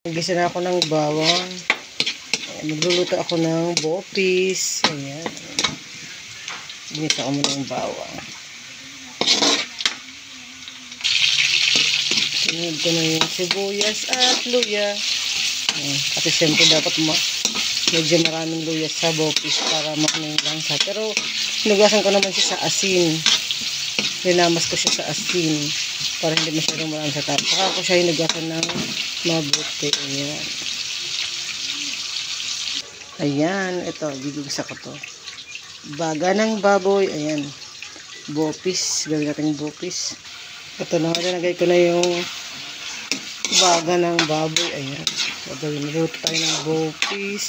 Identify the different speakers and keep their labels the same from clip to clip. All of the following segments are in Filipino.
Speaker 1: Nagisa na ako ng bawang. Magluluto ako ng bopis. Ayan. Ginisa ko muna ng bawang. Sinunod ko na yung sibuyas at luya. Ayan. Kasi siyempre dapat medyo maraming luya sa bopis para makunin lang siya. Pero hinugasan ko naman siya sa asin. Linamas ko siya sa asin para hindi masyadong marami sa tapos. Saka ko siya hinugasan ng mabuti. Ayan. Ayan. Ito. Gigugisa ko to. Baga ng baboy. Ayan. Bopis. Gawin natin bopis. Ito na. Nagay ko na yung baga ng baboy. Ayan. Gagawin. Niluto tayo ng bopis.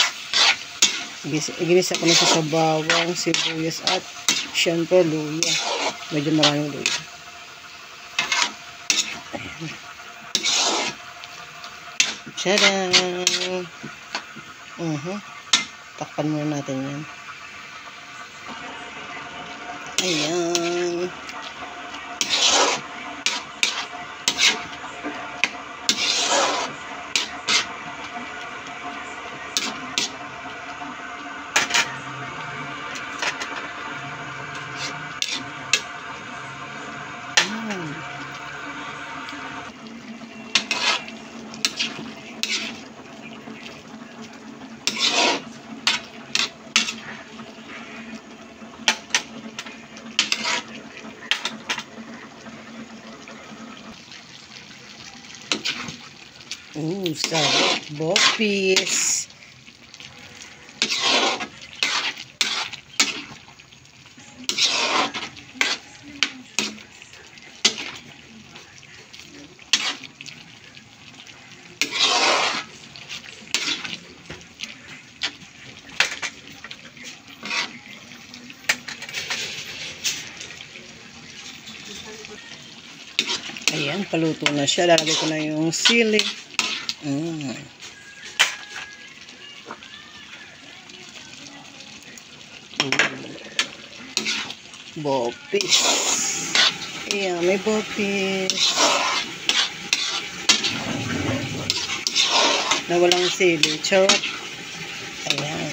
Speaker 1: Ginisa ko na siya sa bawang, sibuyas at syempre luya. Medyo maraming luya. Ayan. Tadaan! Takpan muna natin yan. Ayan. Sarap. Bopis. Ayan, paluto na siya. Lalagay ko na yung sili. Bopis. Ayan, may bopis. Na walang sili. Charot. Ayan.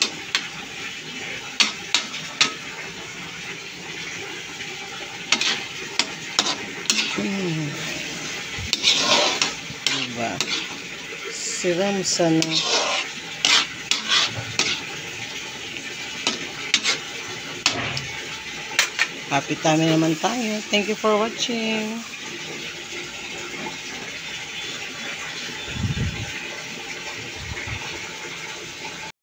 Speaker 1: Diba? Siram sana. Happy time naman tayo. Thank you for watching.